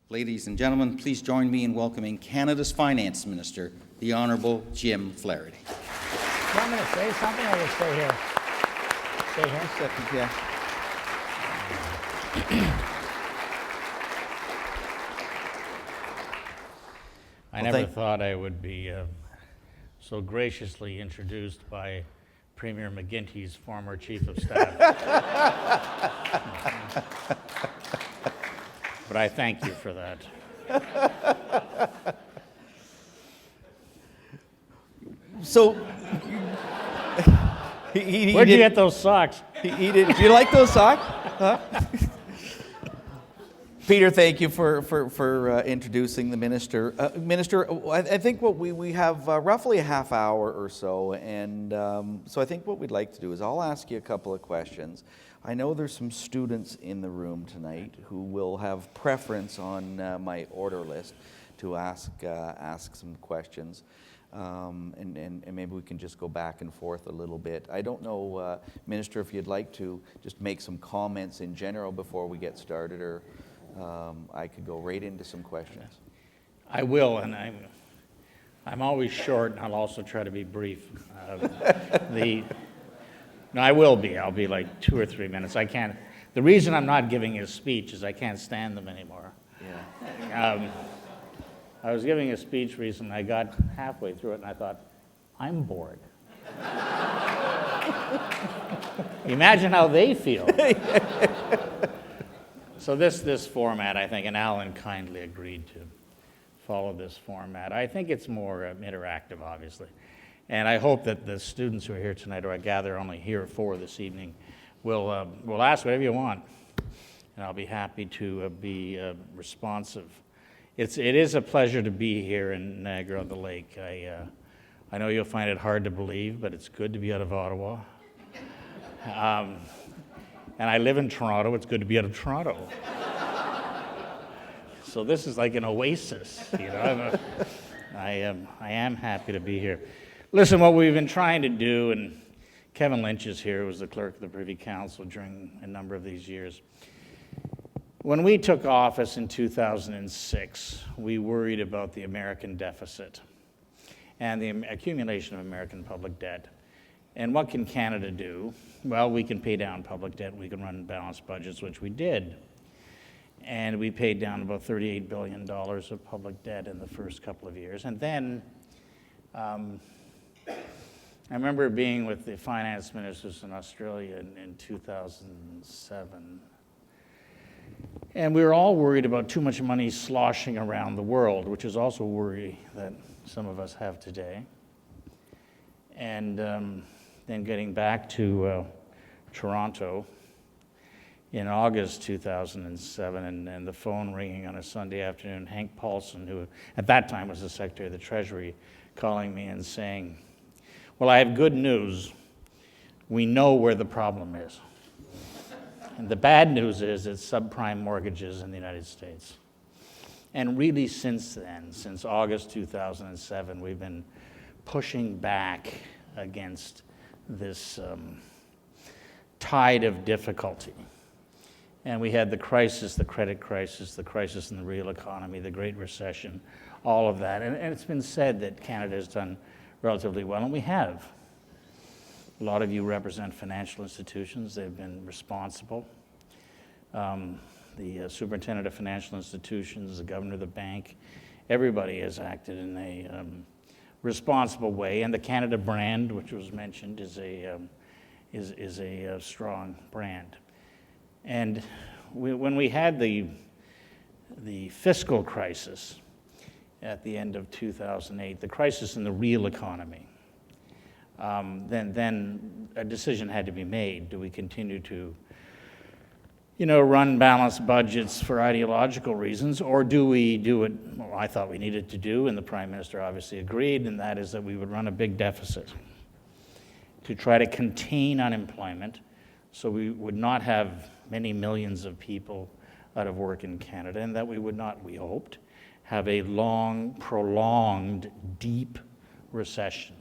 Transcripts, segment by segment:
Ladies and gentlemen, please join me in welcoming Canada's Finance Minister, the Honourable Jim Flaherty. You want me to say something or just stay here? Stay here? Second, yeah. I never thought I would be so graciously introduced by Premier McGuinty's former Chief of Staff. But I thank you for that. So, Where'd you get those socks? he did. Do you like those socks? Huh? Peter, thank you for introducing the minister. Minister, I think what we have roughly a half hour or so, and so I think what we'd like to do is I'll ask you a couple of questions. I know there's some students in the room tonight who will have preference on my order list to ask some questions. And maybe we can just go back and forth a little bit. I don't know, Minister, if you'd like to just make some comments in general before we get started, or I could go right into some questions. I will, and I'm always short, and I'll also try to be brief. No, I will be. I'll be like 2 or 3 minutes. I can't. The reason I'm not giving a speech is I can't stand them anymore. Yeah. I was giving a speech recently. I got halfway through it, and I thought, I'm bored. Imagine how they feel. So this format, I think, and Allan kindly agreed to follow this format. I think it's more interactive, obviously. And I hope that the students who are here tonight, or I gather only here 4 this evening, will ask whatever you want. And I'll be happy to be responsive. It is a pleasure to be here in Niagara-on-the-Lake. I know you'll find it hard to believe, but it's good to be out of Ottawa. And I live in Toronto. It's good to be out of Toronto. So this is like an oasis, you know. I am happy to be here. Listen, what we've been trying to do, and Kevin Lynch is here, who was the clerk of the Privy Council during a number of these years. When we took office in 2006, we worried about the American deficit and the accumulation of American public debt. And what can Canada do? Well, we can pay down public debt. We can run balanced budgets, which we did. And we paid down about $38 billion of public debt in the first couple of years. And then I remember being with the finance ministers in Australia in 2007. And we were all worried about too much money sloshing around the world, which is also a worry that some of us have today. And then getting back to Toronto in August 2007, and the phone ringing on a Sunday afternoon, Hank Paulson, who at that time was the Secretary of the Treasury, calling me and saying, well, I have good news. We know where the problem is. And the bad news is it's subprime mortgages in the United States. And really since then, since August 2007, we've been pushing back against this tide of difficulty. And we had the crisis, the credit crisis, the crisis in the real economy, the Great Recession, all of that. And it's been said that Canada has done relatively well, and we have. A lot of you represent financial institutions. They've been responsible. The superintendent of financial institutions, the governor of the bank, everybody has acted in a responsible way. And the Canada brand, which was mentioned, is a strong brand. And when we had the fiscal crisis at the end of 2008, the crisis in the real economy, then a decision had to be made. Do we continue to, run balanced budgets for ideological reasons, or do we do what I thought we needed to do, and the Prime Minister obviously agreed, and that is that we would run a big deficit to try to contain unemployment so we would not have many millions of people out of work in Canada, and that we would not, we hoped, have a long, prolonged, deep recession.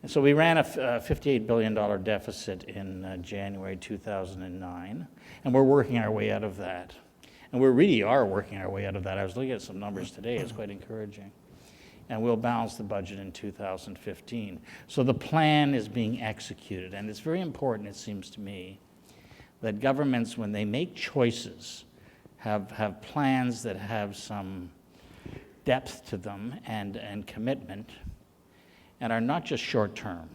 And so we ran a $58 billion deficit in January 2009, and we're working our way out of that. And we really are working our way out of that. I was looking at some numbers today. It's quite encouraging. And we'll balance the budget in 2015. So the plan is being executed. And it's very important, it seems to me, that governments, when they make choices, have plans that have some depth to them and commitment, and are not just short-term.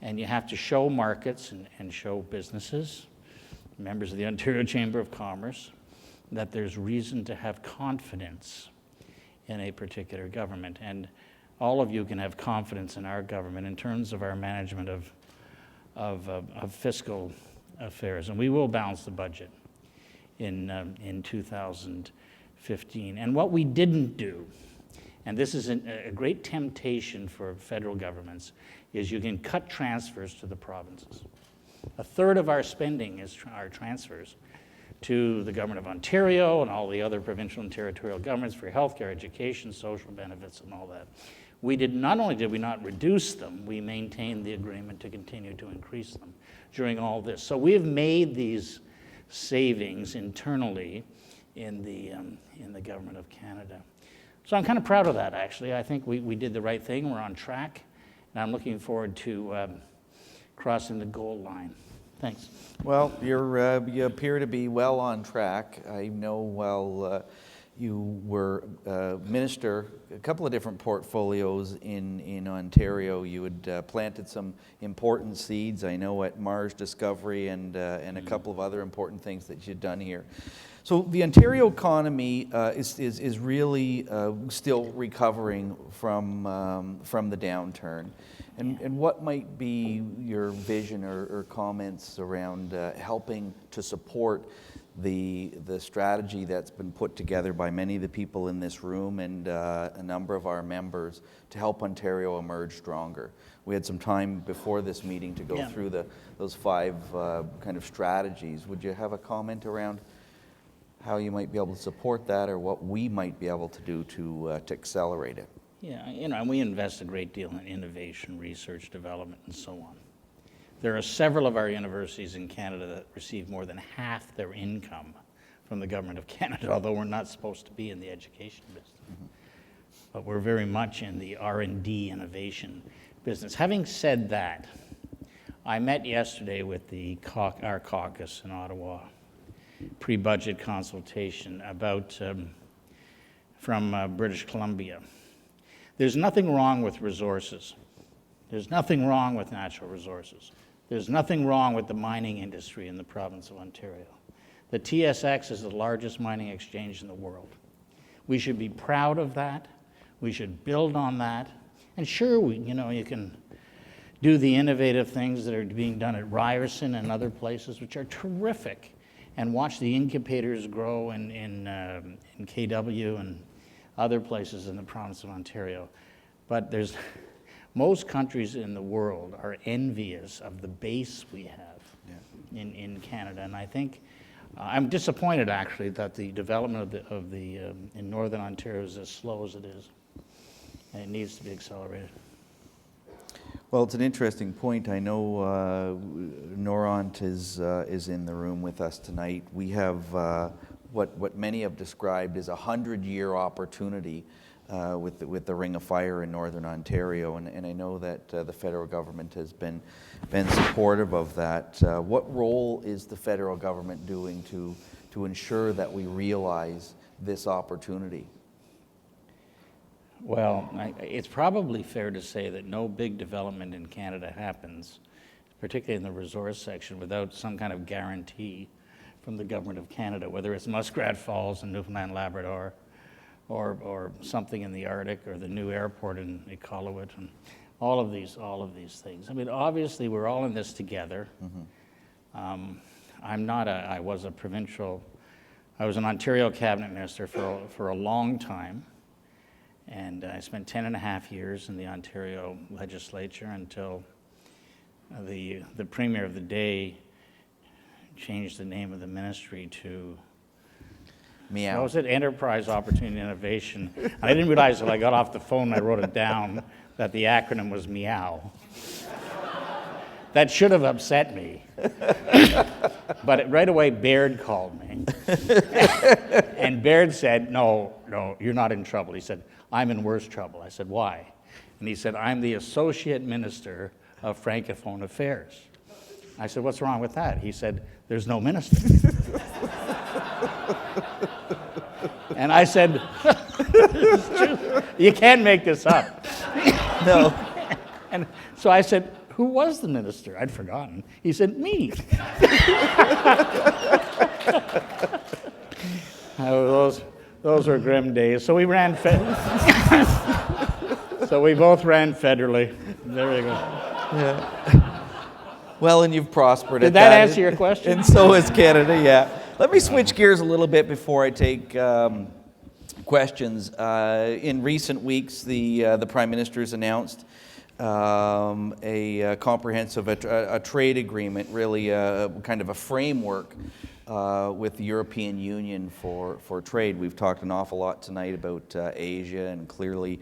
And you have to show markets and show businesses, members of the Ontario Chamber of Commerce, that there's reason to have confidence in a particular government. And all of you can have confidence in our government in terms of our management of fiscal affairs. And we will balance the budget in 2015. And what we didn't do, and this is a great temptation for federal governments, is you can cut transfers to the provinces. A third of our spending is our transfers to the government of Ontario and all the other provincial and territorial governments for healthcare, education, social benefits, and all that. Not only did we not reduce them, we maintained the agreement to continue to increase them during all this. So we have made these savings internally in the government of Canada. So I'm kind of proud of that, actually. I think we did the right thing. We're on track, and I'm looking forward to crossing the goal line. Thanks. Well, you appear to be well on track. I know while you were minister, a couple of different portfolios in Ontario, you had planted some important seeds, I know, at Mars Discovery and a couple of other important things that you'd done here. So the Ontario economy is really still recovering from the downturn. And what might be your vision or comments around helping to support the strategy that's been put together by many of the people in this room and a number of our members to help Ontario emerge stronger? We had some time before this meeting to go through those 5 kind of strategies. Would you have a comment around how you might be able to support that, or what we might be able to do to accelerate it? Yeah, and we invest a great deal in innovation, research, development, and so on. There are several of our universities in Canada that receive more than half their income from the government of Canada, although we're not supposed to be in the education business. Mm-hmm. But we're very much in the R&D innovation business. Having said that, I met yesterday with our caucus in Ottawa, pre-budget consultation about from British Columbia. There's nothing wrong with resources. There's nothing wrong with natural resources. There's nothing wrong with the mining industry in the province of Ontario. The TSX is the largest mining exchange in the world. We should be proud of that. We should build on that. And sure, you can do the innovative things that are being done at Ryerson and other places, which are terrific, and watch the incubators grow in KW and other places in the province of Ontario. But most countries in the world are envious of the base we have in Canada. And I think, I'm disappointed actually that the development in Northern Ontario is as slow as it is. And it needs to be accelerated. Well, it's an interesting point. I know Noront is in the room with us tonight. We have what many have described as a 100-year opportunity with the Ring of Fire in Northern Ontario, and I know that the federal government has been supportive of that. What role is the federal government doing to ensure that we realize this opportunity? Well, it's probably fair to say that no big development in Canada happens, particularly in the resource section, without some kind of guarantee from the government of Canada, whether it's Muskrat Falls in Newfoundland, Labrador, or something in the Arctic, or the new airport in Iqaluit, and all of these things. I mean, obviously, we're all in this together. Mm-hmm. I was an Ontario cabinet minister for a long time. And I spent 10.5 years in the Ontario legislature until the premier of the day changed the name of the ministry to Meow. What was it? Enterprise, Opportunity, Innovation. And I didn't realize until I got off the phone and I wrote it down that the acronym was MEOW. that should have upset me. But right away, Baird called me. And Baird said, no, you're not in trouble. He said, I'm in worse trouble. I said, why? And he said, I'm the Associate Minister of Francophone Affairs. I said, what's wrong with that? He said, there's no minister. And I said, you can't make this up. No. And so I said, who was the minister? I'd forgotten. He said, me. Those were grim days. So we ran so we both ran federally. There we go. Yeah. Well, and you've prospered Did at that that. answer your question? And so has Canada, yeah. Let me switch gears a little bit before I take questions. In recent weeks, the Prime Minister has announced a comprehensive a trade agreement, really kind of a framework with the European Union for trade. We've talked an awful lot tonight about Asia, and clearly,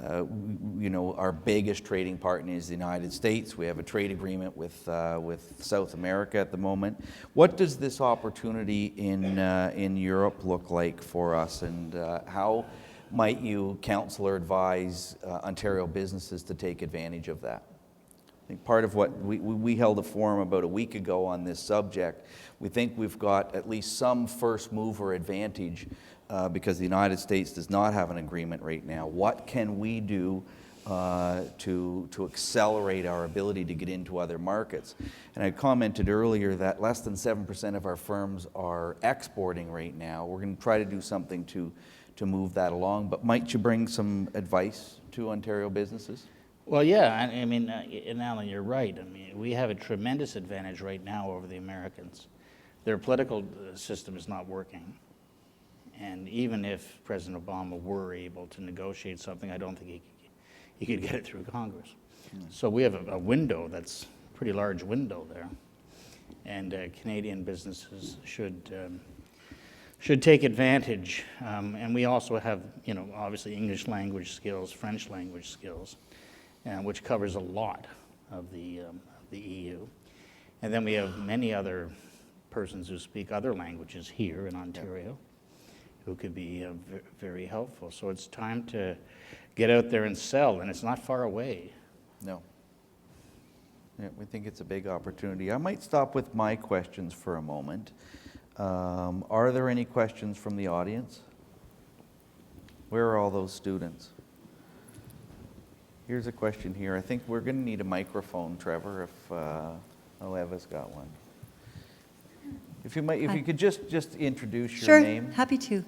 our biggest trading partner is the United States. We have a trade agreement with South America at the moment. What does this opportunity in Europe look like for us, and how might you counsel or advise Ontario businesses to take advantage of that? I think part of what we held a forum about a week ago on this subject. We think we've got at least some first mover advantage because the United States does not have an agreement right now. What can we do to accelerate our ability to get into other markets? And I commented earlier that less than 7% of our firms are exporting right now. We're going to try to do something to move that along, but might you bring some advice to Ontario businesses? Well, yeah, I mean, and Allan, you're right. I mean, we have a tremendous advantage right now over the Americans. Their political system is not working. And even if President Obama were able to negotiate something, I don't think he could get it through Congress. So we have a window that's a pretty large window there. And Canadian businesses should take advantage. And we also have, obviously English language skills, French language skills, which covers a lot of the EU. And then we have many other persons who speak other languages here in Ontario who could be very helpful. So it's time to get out there and sell, and it's not far away. No. Yeah, we think it's a big opportunity. I might stop with my questions for a moment. Are there any questions from the audience? Where are all those students? Here's a question here. I think we're going to need a microphone, Trevor, if Eva's got one. If you could just introduce your name. Sure, happy to.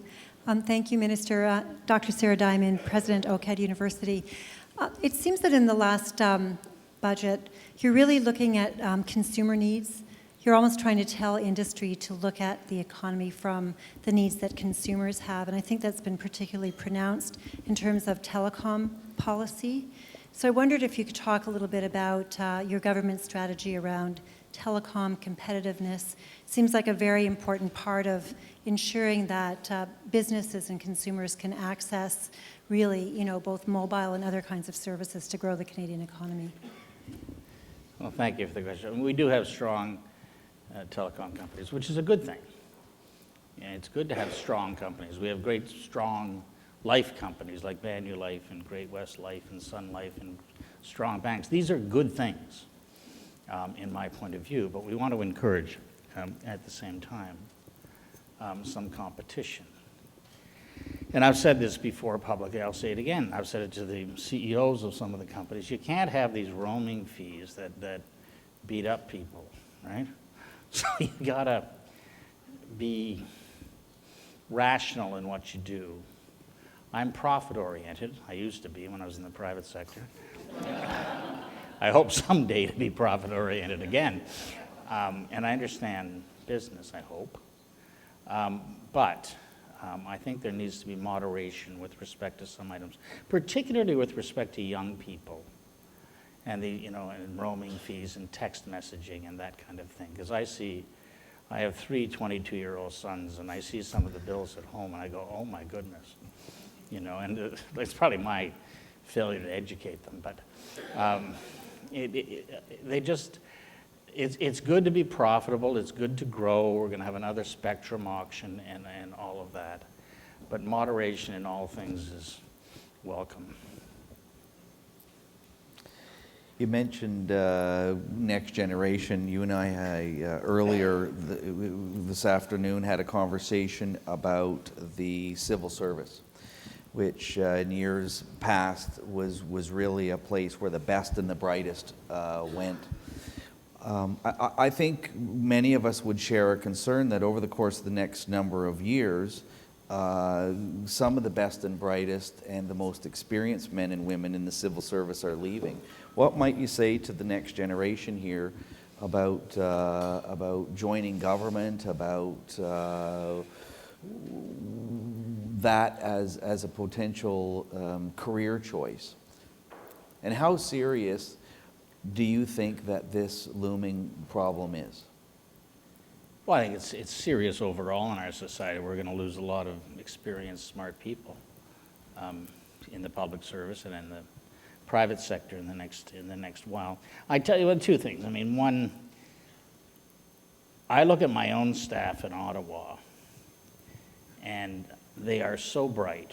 Thank you, Minister. Dr. Sarah Diamond, President, OCAD University. It seems that in the last budget, you're really looking at consumer needs. You're almost trying to tell industry to look at the economy from the needs that consumers have, and I think that's been particularly pronounced in terms of telecom policy. So I wondered if you could talk a little bit about your government strategy around telecom competitiveness. Seems like a very important part of ensuring that businesses and consumers can access really, both mobile and other kinds of services to grow the Canadian economy. Well, thank you for the question. We do have strong telecom companies, which is a good thing. And it's good to have strong companies. We have great, strong life companies like Manulife and Great West Life and Sun Life and strong banks. These are good things in my point of view, but we want to encourage at the same time some competition. And I've said this before publicly, I'll say it again. I've said it to the CEOs of some of the companies. You can't have these roaming fees that beat up people, right? So you gotta be rational in what you do. I'm profit-oriented. I used to be when I was in the private sector. I hope someday to be profit-oriented again. And I understand business, I hope. But I think there needs to be moderation with respect to some items, particularly with respect to young people and and roaming fees and text messaging and that kind of thing. Because I have 3 22-year-old sons, and I see some of the bills at home, and I go, oh my goodness. And it's probably my failure to educate them, but it's good to be profitable, it's good to grow, we're going to have another spectrum auction and all of that. But moderation in all things is welcome. You mentioned next generation. You and I earlier this afternoon had a conversation about the civil service, which in years past was really a place where the best and the brightest went. I think many of us would share a concern that over the course of the next number of years, some of the best and brightest and the most experienced men and women in the civil service are leaving. What might you say to the next generation here about joining government, about that as a potential career choice? And how serious do you think that this looming problem is? Well, I think it's serious overall in our society. We're going to lose a lot of experienced, smart people in the public service and in the private sector in the next while. I tell you what, two things. I mean, one, I look at my own staff in Ottawa, and they are so bright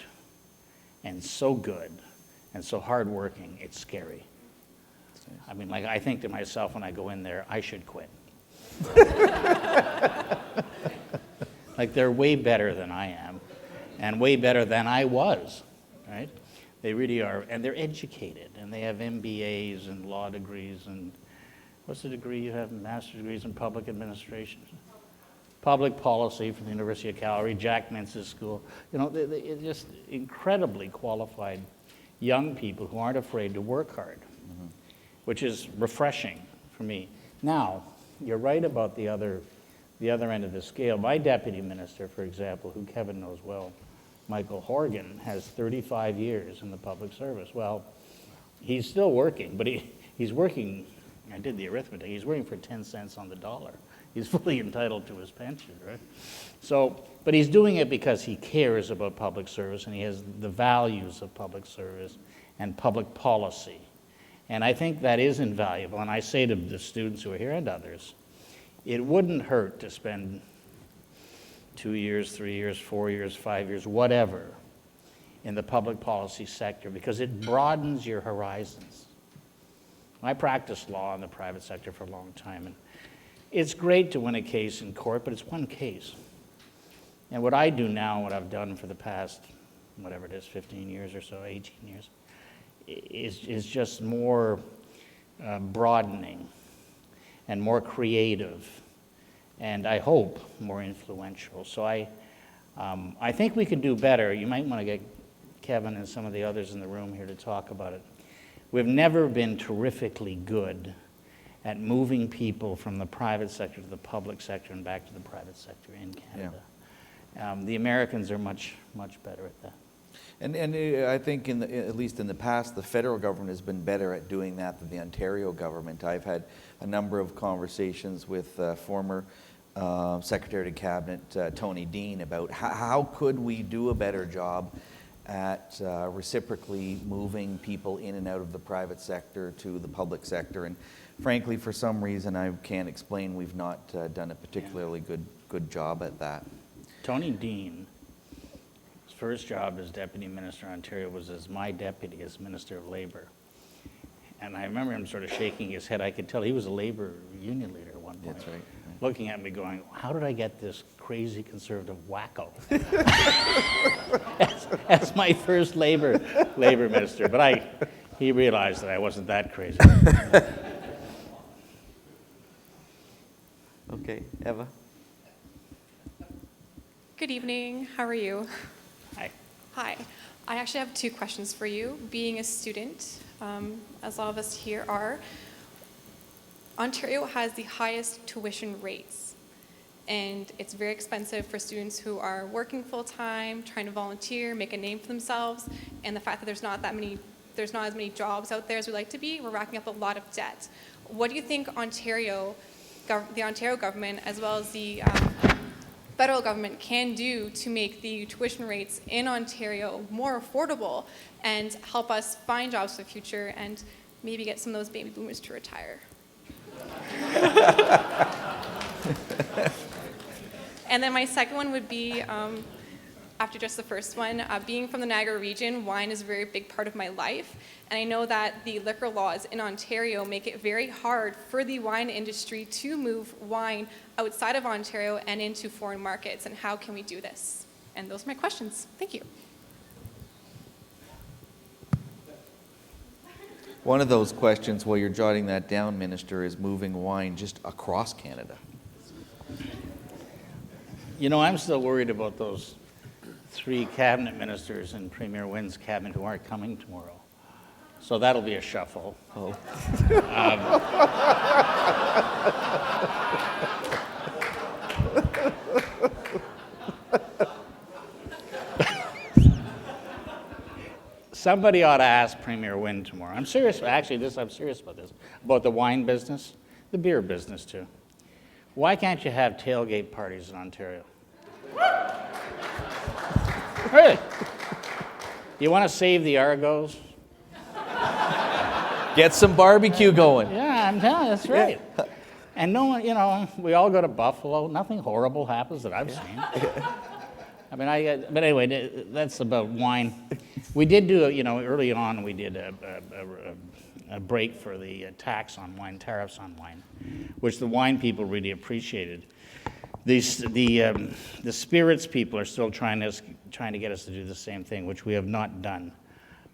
and so good and so hardworking, it's scary. I mean, like, I think to myself when I go in there, I should quit. Like, they're way better than I am and way better than I was, right? They really are, and they're educated, and they have MBAs and law degrees, and what's the degree you have? Master's degrees in public administration, public policy from the University of Calgary, Jack Mentz's school. You know, they're just incredibly qualified young people who aren't afraid to work hard, which is refreshing for me. Now, you're right about the other end of the scale. My deputy minister, for example, who Kevin knows well, Michael Horgan, has 35 years in the public service. Well, he's still working, but he's working, I did the arithmetic, he's working for 10 cents on the dollar. He's fully entitled to his pension, right? So, but he's doing it because he cares about public service and he has the values of public service and public policy. And I think that is invaluable. And I say to the students who are here and others, it wouldn't hurt to spend 2 years, 3 years, 4 years, 5 years, whatever, in the public policy sector because it broadens your horizons. I practiced law in the private sector for a long time, and it's great to win a case in court, but it's one case. And what I do now, what I've done for the past, whatever it is, 15 years or so, 18 years, is just more broadening and more creative, and I hope more influential. So I think we could do better. You might want to get Kevin and some of the others in the room here to talk about it. We've never been terrifically good at moving people from the private sector to the public sector and back to the private sector in Canada. Yeah. The Americans are much, much better at that. And I think at least in the past, the federal government has been better at doing that than the Ontario government. I've had a number of conversations with former Secretary of Cabinet Tony Dean about how could we do a better job at reciprocally moving people in and out of the private sector to the public sector. And frankly, for some reason I can't explain, we've not done a particularly good job at that. Tony Dean, his first job as Deputy Minister of Ontario was as my deputy as Minister of Labour. And I remember him sort of shaking his head. I could tell he was a Labour union leader at one point. That's right. Looking at me going, how did I get this crazy conservative wacko as my first Labour minister? But he realized that I wasn't that crazy. Okay, Eva. Good evening. How are you? Hi. Hi. I actually have 2 questions for you. Being a student, as all of us here are, Ontario has the highest tuition rates, and it's very expensive for students who are working full-time, trying to volunteer, make a name for themselves, and the fact that there's not as many jobs out there as we'd like to be, we're racking up a lot of debt. What do you think the Ontario government, as well as the federal government, can do to make the tuition rates in Ontario more affordable and help us find jobs for the future and maybe get some of those baby boomers to retire? And then my second one would be, after just the first one, being from the Niagara region, wine is a very big part of my life. And I know that the liquor laws in Ontario make it very hard for the wine industry to move wine outside of Ontario and into foreign markets. And how can we do this? And those are my questions. Thank you. One of those questions while you're jotting that down, Minister, is moving wine just across Canada. You know, I'm still worried about those 3 cabinet ministers in Premier Wynn's cabinet who aren't coming tomorrow. So that'll be a shuffle. Oh. Somebody ought to ask Premier Wynn tomorrow. I'm serious. Actually, I'm serious about this. About the wine business, the beer business too. Why can't you have tailgate parties in Ontario? Really? You want to save the Argos? Get some barbecue going. Yeah, I'm telling you, that's right. And no one, you know, we all go to Buffalo. Nothing horrible happens that I've seen. I mean, but anyway, that's about wine. We did do, early on, we did a break for the tax on wine, tariffs on wine, which the wine people really appreciated. The spirits people are still trying to get us to do the same thing, which we have not done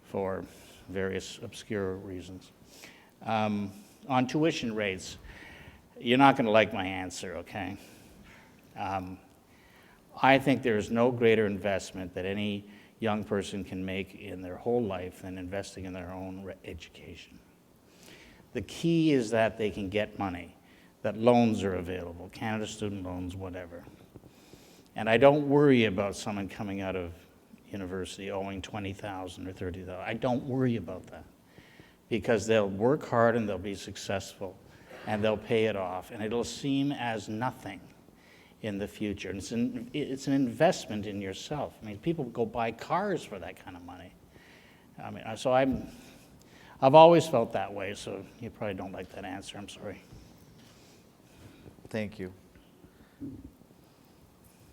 for various obscure reasons. On tuition rates, you're not going to like my answer, okay? I think there is no greater investment that any young person can make in their whole life than investing in their own education. The key is that they can get money, that loans are available, Canada student loans, whatever. And I don't worry about someone coming out of university owing $20,000 or $30,000. I don't worry about that because they'll work hard and they'll be successful and they'll pay it off and it'll seem as nothing in the future. And it's an investment in yourself. I mean, people go buy cars for that kind of money. I mean, so I've always felt that way, so you probably don't like that answer. I'm sorry. Thank you.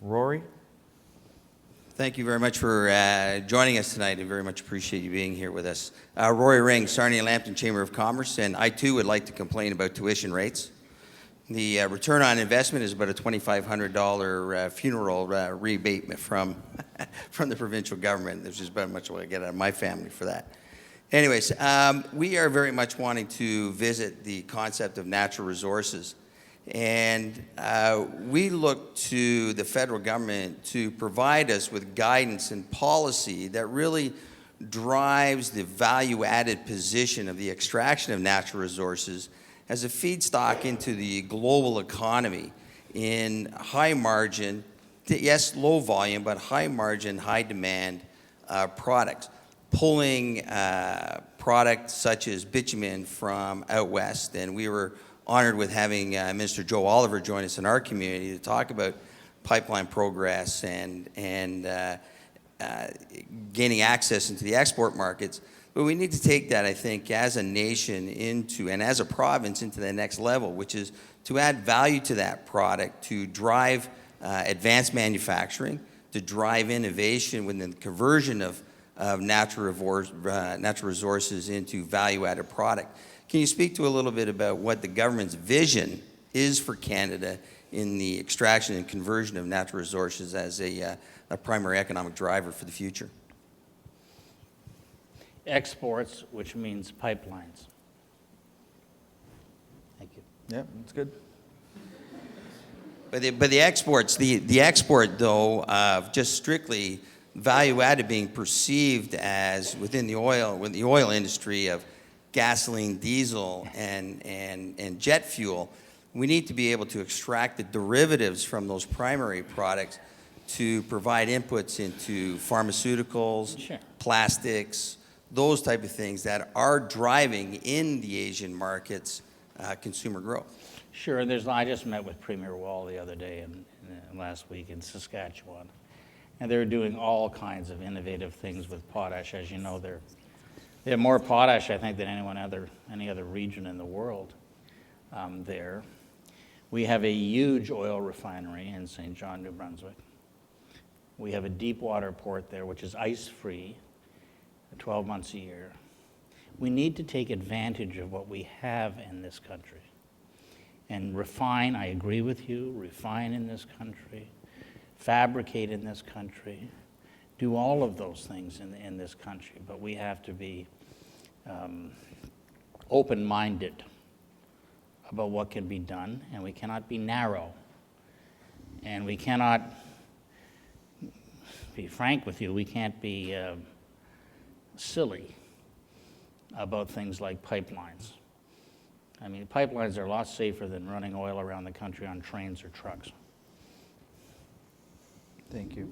Rory? Thank you very much for joining us tonight. I very much appreciate you being here with us. Rory Ring, Sarnia Lambton Chamber of Commerce, and I too would like to complain about tuition rates. The return on investment is about a $2,500 funeral rebate from the provincial government. There's just about much I get out of my family for that. Anyways, we are very much wanting to visit the concept of natural resources. And we look to the federal government to provide us with guidance and policy that really drives the value-added position of the extraction of natural resources as a feedstock into the global economy in high margin, yes, low volume, but high margin, high demand products. Pulling products such as bitumen from out west, and we were honored with having Minister Joe Oliver join us in our community to talk about pipeline progress and gaining access into the export markets. But we need to take that, I think, as a nation and as a province into the next level, which is to add value to that product, to drive advanced manufacturing, to drive innovation within the conversion of natural resources into value-added product. Can you speak to a little bit about what the government's vision is for Canada in the extraction and conversion of natural resources as a primary economic driver for the future? Exports, which means pipelines. Thank you. Yeah, that's good. But the exports, the export though of just strictly value added being perceived as within the oil industry of gasoline, diesel, and jet fuel, we need to be able to extract the derivatives from those primary products to provide inputs into pharmaceuticals, Sure. plastics, those type of things that are driving in the Asian markets consumer growth. Sure, and I just met with Premier Wall the other day and last week in Saskatchewan, and they're doing all kinds of innovative things with potash. As you know, they have more potash, I think, than any other region in the world. there. We have a huge oil refinery in St. John, New Brunswick. We have a deep water port there, which is ice-free, 12 months a year. We need to take advantage of what we have in this country and refine. I agree with you, refine in this country, fabricate in this country, do all of those things in this country, but we have to be open-minded about what can be done, and we cannot be narrow, and we cannot, be frank with you, we can't be silly about things like pipelines. I mean, pipelines are a lot safer than running oil around the country on trains or trucks. Thank you.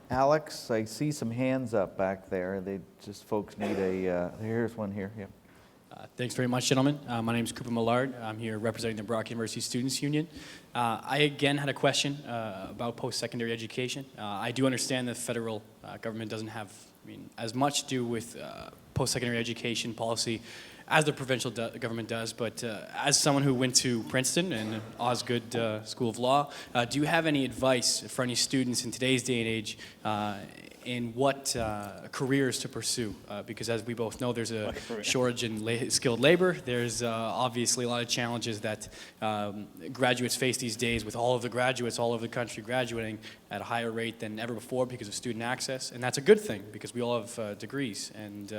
Alex, I see some hands up back there. Folks need here's one here, yeah. Thanks very much, gentlemen. My name is Cooper Millard. I'm here representing the Brock University Students Union. I again had a question about post-secondary education. I do understand the federal government doesn't have, as much to do with post-secondary education policy as the provincial government does, but as someone who went to Princeton and Osgoode School of Law, do you have any advice for any students in today's day and age in what careers to pursue? Because as we both know, there's a shortage in skilled labor. There's obviously a lot of challenges that graduates face these days, with all of the graduates all over the country graduating at a higher rate than ever before because of student access. And that's a good thing, because we all have degrees, and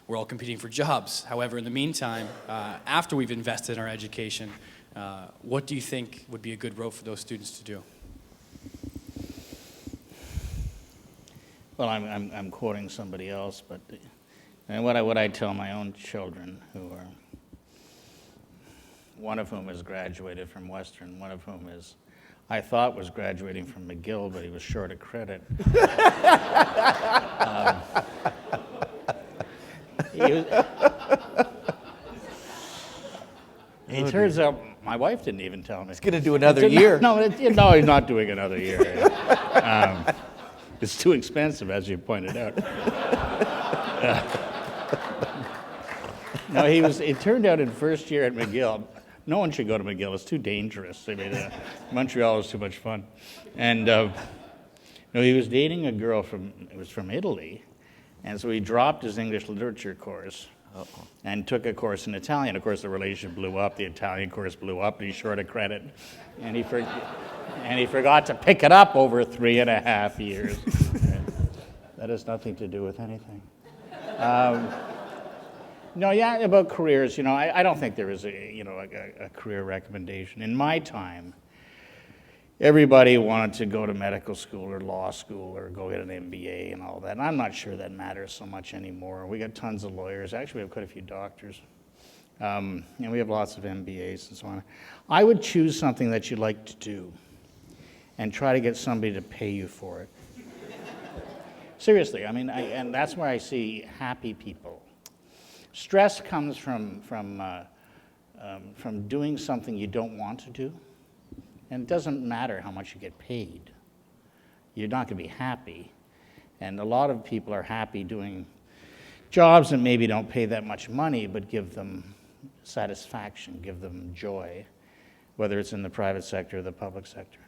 we're all competing for jobs. However, in the meantime, after we've invested in our education, what do you think would be a good road for those students to do? Well, I'm quoting somebody else, but what I tell my own children, who are, one of whom has graduated from Western, one of whom I thought was graduating from McGill, but he was short of credit. It turns out my wife didn't even tell me. He's going to do another year. No, he's not doing another year. It's too expensive, as you pointed out. No, it turned out in first year at McGill, no one should go to McGill. It's too dangerous. I mean, Montreal is too much fun. And he was dating a girl from Italy, and so he dropped his English literature course and took a course in Italian. Of course, the relationship blew up. The Italian course blew up, and he's short of credit. And he forgot to pick it up over 3.5 years. That has nothing to do with anything. About careers, I don't think there is a career recommendation. In my time, everybody wanted to go to medical school or law school or go get an MBA and all that. And I'm not sure that matters so much anymore. We got tons of lawyers. Actually, we have quite a few doctors. And we have lots of MBAs and so on. I would choose something that you like to do and try to get somebody to pay you for it. Seriously, and that's where I see happy people. Stress comes from doing something you don't want to do. And it doesn't matter how much you get paid. You're not going to be happy. And a lot of people are happy doing jobs that maybe don't pay that much money, but give them satisfaction, give them joy, whether it's in the private sector or the public sector.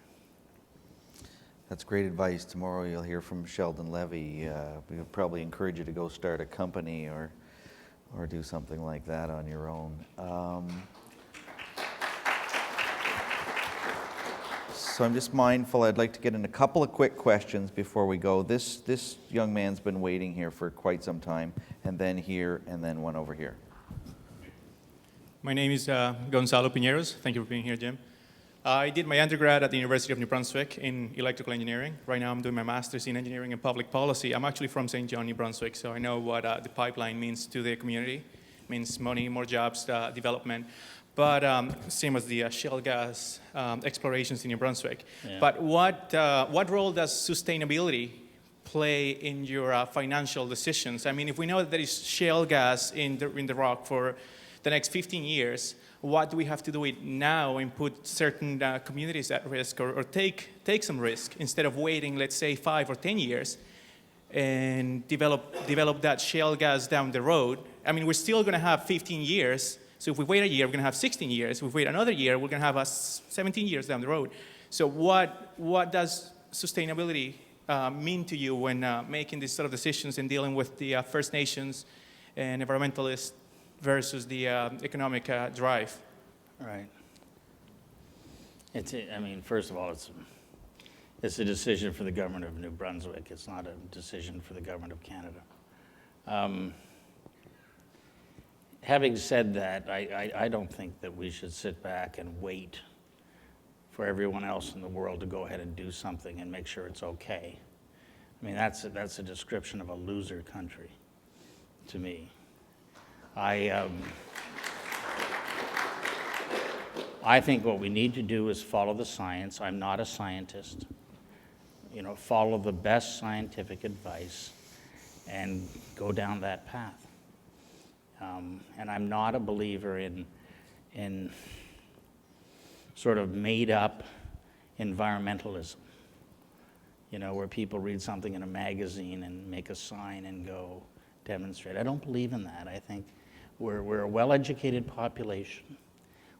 That's great advice. Tomorrow you'll hear from Sheldon Levy. We would probably encourage you to go start a company or do something like that on your own. So I'm just mindful, I'd like to get in a couple of quick questions before we go. This young man's been waiting here for quite some time, and then here, and then one over here. My name is Gonzalo Piñeros. Thank you for being here, Jim. I did my undergrad at the University of New Brunswick in electrical engineering. Right now I'm doing my master's in engineering and public policy. I'm actually from St. John, New Brunswick, so I know what the pipeline means to the community. It means money, more jobs, development. But same as the shale gas explorations in New Brunswick. Yeah. But what role does sustainability play in your financial decisions? I mean, if we know that there is shale gas in the rock for the next 15 years, what do we have to do it now and put certain communities at risk or take some risk instead of waiting, let's say, 5 or 10 years? and develop that shale gas down the road, I mean, we're still going to have 15 years. So if we wait a year, we're going to have 16 years. If we wait another year, we're going to have 17 years down the road. So what does sustainability mean to you when making these sort of decisions and dealing with the First Nations and environmentalists versus the economic drive? Right. I mean, first of all, it's a decision for the government of New Brunswick. It's not a decision for the government of Canada. Having said that, I don't think that we should sit back and wait for everyone else in the world to go ahead and do something and make sure it's okay. I mean, that's a description of a loser country to me. I think what we need to do is follow the science. I'm not a scientist. You know, follow the best scientific advice and go down that path. And I'm not a believer in sort of made-up environmentalism, you know, where people read something in a magazine and make a sign and go demonstrate. I don't believe in that. I think we're a well-educated population.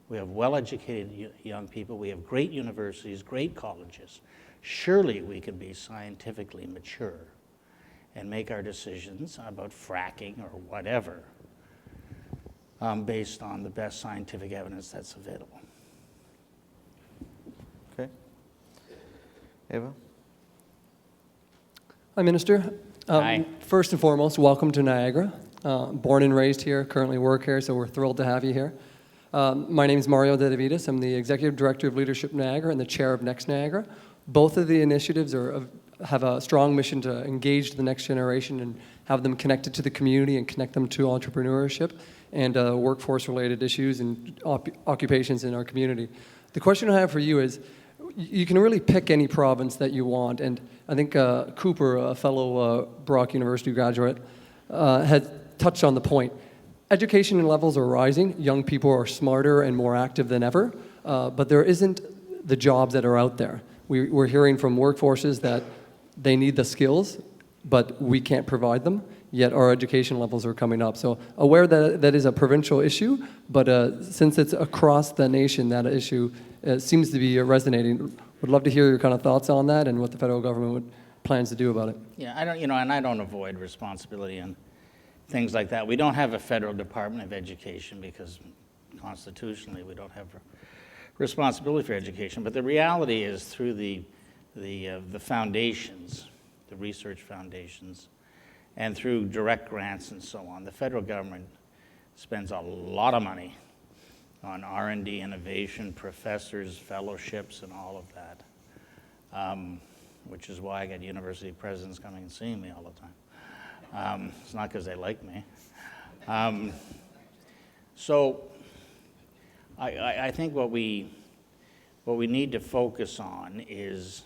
We have well-educated young people. We have great universities, great colleges. Surely we can be scientifically mature and make our decisions about fracking or whatever based on the best scientific evidence that's available. Okay. Eva? Hi, Minister. Hi. First and foremost, welcome to Niagara. Born and raised here, currently work here, so we're thrilled to have you here. My name is Mario De Davides. I'm the Executive Director of Leadership Niagara and the Chair of Next Niagara. Both of the initiatives have a strong mission to engage the next generation and have them connected to the community and connect them to entrepreneurship and workforce-related issues and occupations in our community. The question I have for you is, you can really pick any province that you want, and I think Cooper, a fellow Brock University graduate, had touched on the point. Education levels are rising, young people are smarter and more active than ever, but there isn't the jobs that are out there. We're hearing from workforces that they need the skills, but we can't provide them, yet our education levels are coming up. So aware that that is a provincial issue, but since it's across the nation, that issue seems to be resonating. Would love to hear your kind of thoughts on that and what the federal government plans to do about it. Yeah, I don't avoid responsibility and things like that. We don't have a federal Department of Education because constitutionally we don't have responsibility for education. But the reality is through the foundations, the research foundations, and through direct grants and so on, the federal government spends a lot of money on R&D, innovation, professors, fellowships, and all of that, which is why I get university presidents coming and seeing me all the time. It's not because they like me. So I think what we need to focus on is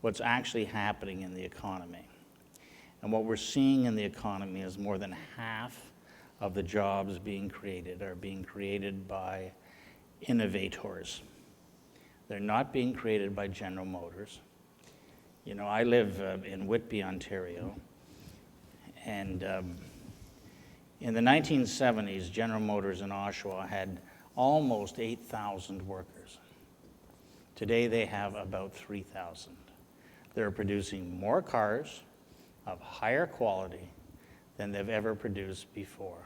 what's actually happening in the economy. And what we're seeing in the economy is more than half of the jobs being created are being created by innovators. They're not being created by General Motors. You know, I live in Whitby, Ontario, and in the 1970s, General Motors in Oshawa had almost 8,000 workers. Today they have about 3,000. They're producing more cars of higher quality than they've ever produced before.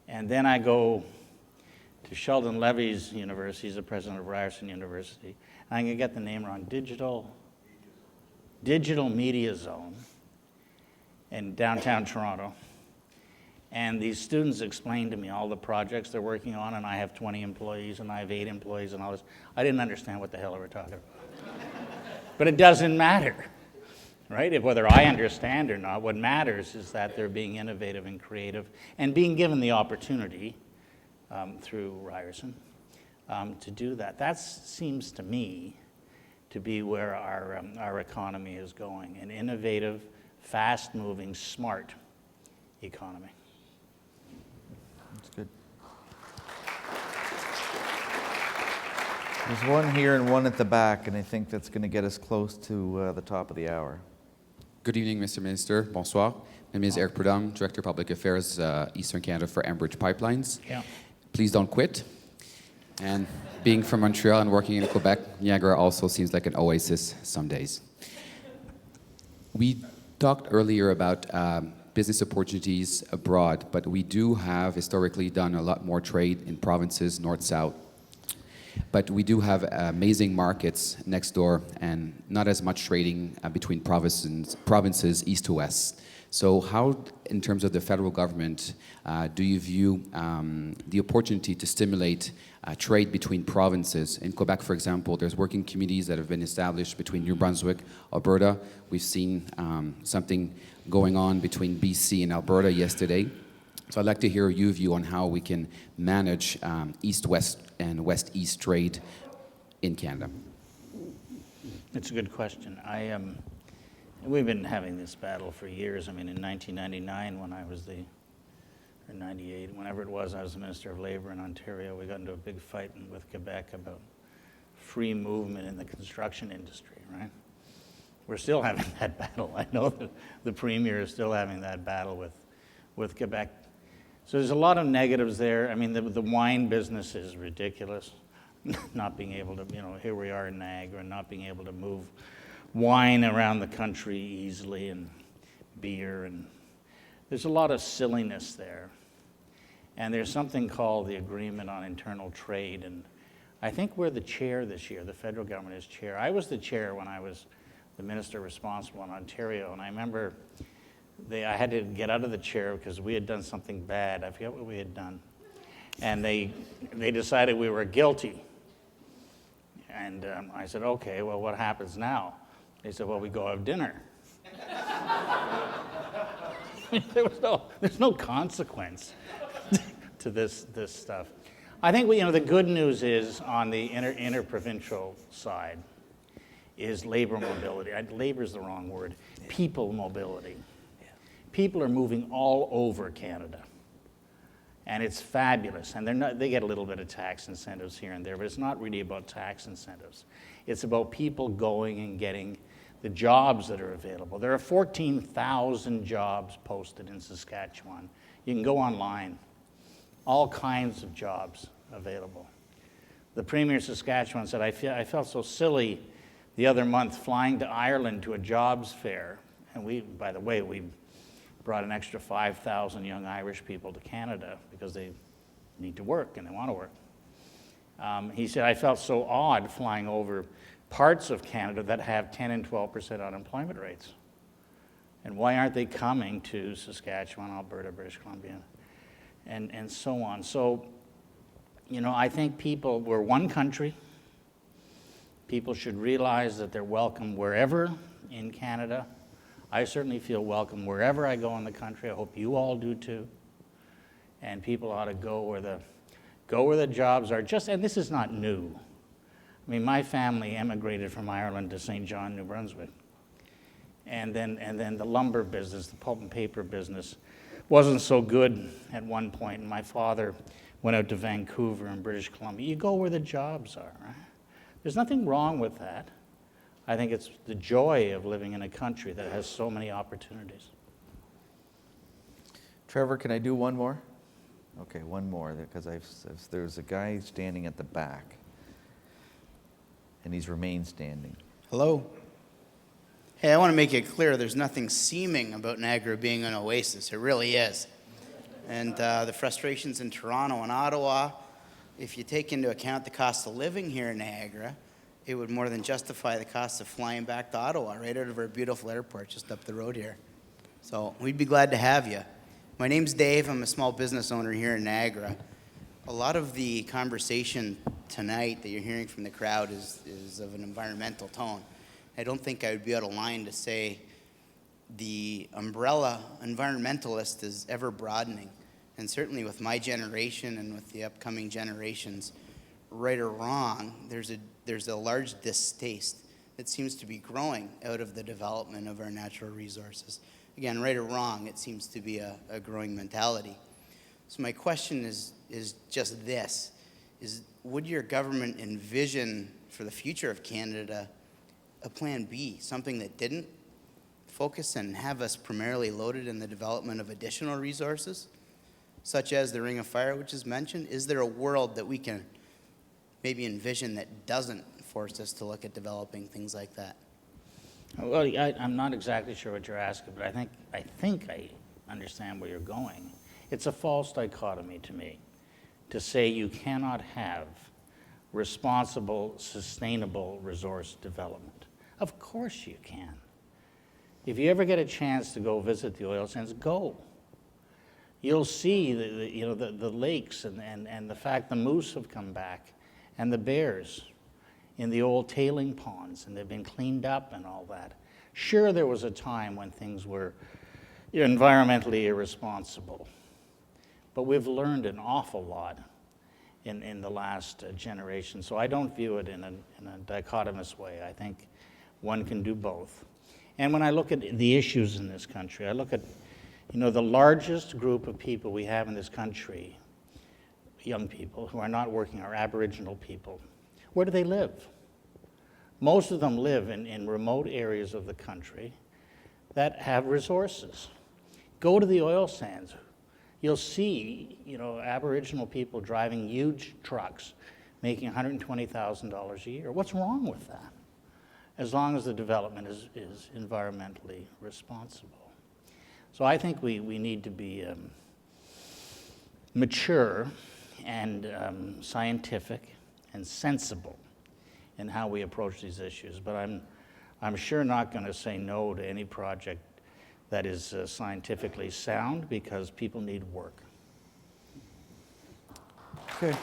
And then I go to Sheldon Levy's university, he's the president of Ryerson University, and I'm gonna get the name wrong, Digital Media Zone in downtown Toronto. And these students explained to me all the projects they're working on, and I have 20 employees, and I have 8 employees, and all this. I didn't understand what the hell they were talking about. But it doesn't matter, right? Whether I understand or not, what matters is that they're being innovative and creative and being given the opportunity through Ryerson to do that. That seems to me to be where our economy is going, an innovative, fast-moving, smart economy. That's good. There's one here and one at the back, and I think that's going to get us close to the top of the hour. Good evening, Mr. Minister. Bonsoir. My name is Eric Prudhomme, Director of Public Affairs, Eastern Canada for Enbridge Pipelines. Yeah. Please don't quit. And being from Montreal and working in Quebec, Niagara also seems like an oasis some days. We talked earlier about business opportunities abroad, but we do have historically done a lot more trade in provinces, north-south. But we do have amazing markets next door and not as much trading between provinces east to west. So how, in terms of the federal government, do you view the opportunity to stimulate trade between provinces? In Quebec, for example, there's working communities that have been established between New Brunswick, Alberta. We've seen something going on between BC and Alberta yesterday. So I'd like to hear your view on how we can manage east-west and west-east trade in Canada. It's a good question. We've been having this battle for years. I mean, in 1999, when I was or 98, whenever it was, I was the Minister of Labor in Ontario, we got into a big fight with Quebec about free movement in the construction industry, right? We're still having that battle. I know that the Premier is still having that battle with Quebec. So there's a lot of negatives there. I mean, the wine business is ridiculous. Not being able to, here we are in Niagara, not being able to move wine around the country easily, and beer, and there's a lot of silliness there. And there's something called the Agreement on Internal Trade, and I think we're the chair this year. The federal government is chair. I was the chair when I was the minister responsible in Ontario, and I remember I had to get out of the chair because we had done something bad. I forget what we had done. And they decided we were guilty. And I said, okay, well, what happens now? They said, well, we go have dinner. There's no consequence to this stuff. I think the good news is on the interprovincial side is labor mobility. Labor is the wrong word. People mobility. People are moving all over Canada, and it's fabulous. And they get a little bit of tax incentives here and there, but it's not really about tax incentives. It's about people going and getting the jobs that are available. There are 14,000 jobs posted in Saskatchewan. You can go online. All kinds of jobs available. The Premier of Saskatchewan said, I felt so silly the other month flying to Ireland to a jobs fair. And by the way, we brought an extra 5,000 young Irish people to Canada because they need to work and they want to work. He said, I felt so odd flying over parts of Canada that have 10 and 12% unemployment rates. And why aren't they coming to Saskatchewan, Alberta, British Columbia, and so on? So, I think we're one country. People should realize that they're welcome wherever in Canada. I certainly feel welcome wherever I go in the country. I hope you all do too. And people ought to go where the jobs are. And this is not new. I mean, my family emigrated from Ireland to St. John, New Brunswick. And then the lumber business, the pulp and paper business, wasn't so good at one point. And my father went out to Vancouver in British Columbia. You go where the jobs are, right? There's nothing wrong with that. I think it's the joy of living in a country that has so many opportunities. Trevor, can I do one more? Okay, one more, because there's a guy standing at the back, and he's remained standing. Hello. Hey, I want to make it clear there's nothing seeming about Niagara being an oasis. It really is. And the frustrations in Toronto and Ottawa, if you take into account the cost of living here in Niagara, it would more than justify the cost of flying back to Ottawa, right out of our beautiful airport just up the road here. So we'd be glad to have you. My name's Dave. I'm a small business owner here in Niagara. A lot of the conversation tonight that you're hearing from the crowd is of an environmental tone. I don't think I would be out of line to say the umbrella environmentalist is ever broadening. And certainly with my generation and with the upcoming generations, right or wrong, there's a large distaste that seems to be growing out of the development of our natural resources. Again, right or wrong, it seems to be a growing mentality. So my question is just this, would your government envision for the future of Canada a plan B, something that didn't focus and have us primarily loaded in the development of additional resources, such as the Ring of Fire, which is mentioned? Is there a world that we can maybe envision that doesn't force us to look at developing things like that? Well, I'm not exactly sure what you're asking, but I think I understand where you're going. It's a false dichotomy to me to say you cannot have responsible, sustainable resource development. Of course you can. If you ever get a chance to go visit the oil sands, go. You'll see the lakes and the fact the moose have come back and the bears in the old tailing ponds, and they've been cleaned up and all that. Sure, there was a time when things were environmentally irresponsible, but we've learned an awful lot in the last generation. So I don't view it in a dichotomous way. I think one can do both. And when I look at the issues in this country, I look at, the largest group of people we have in this country, young people who are not working, are Aboriginal people. Where do they live? Most of them live in remote areas of the country that have resources. Go to the oil sands. You'll see, Aboriginal people driving huge trucks, making $120,000 a year. What's wrong with that? As long as the development is environmentally responsible. So I think we need to be mature and scientific and sensible in how we approach these issues. But I'm sure not going to say no to any project that is scientifically sound, because people need work. Okay.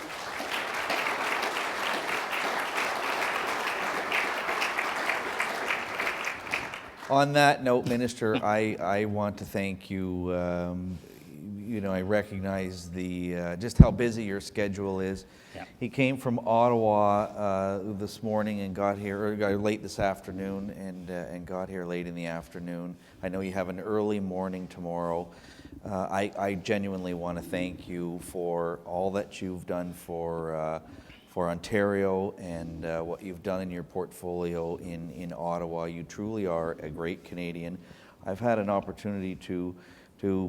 On that note, Minister, I want to thank you. I recognize just how busy your schedule is. Yeah. He came from Ottawa this morning and got here, or late this afternoon, and got here late in the afternoon. I know you have an early morning tomorrow. I genuinely want to thank you for all that you've done for Ontario and what you've done in your portfolio in Ottawa. You truly are a great Canadian. I've had an opportunity to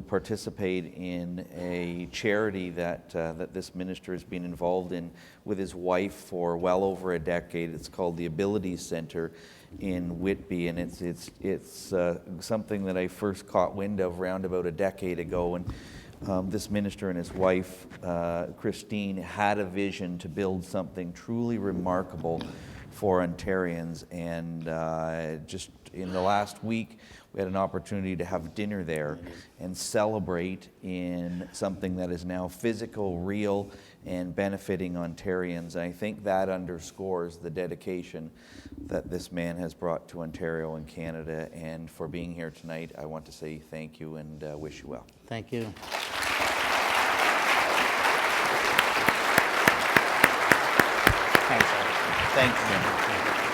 participate in a charity that this minister has been involved in with his wife for well over a decade. It's called the Abilities Center in Whitby, and it's something that I first caught wind of around about a decade ago. And this minister and his wife, Christine, had a vision to build something truly remarkable for Ontarians. And just in the last week, we had an opportunity to have dinner there and celebrate in something that is now physical, real, and benefiting Ontarians. And I think that underscores the dedication that this man has brought to Ontario and Canada. And for being here tonight, I want to say thank you and wish you well. Thank you. Thanks. Thank you.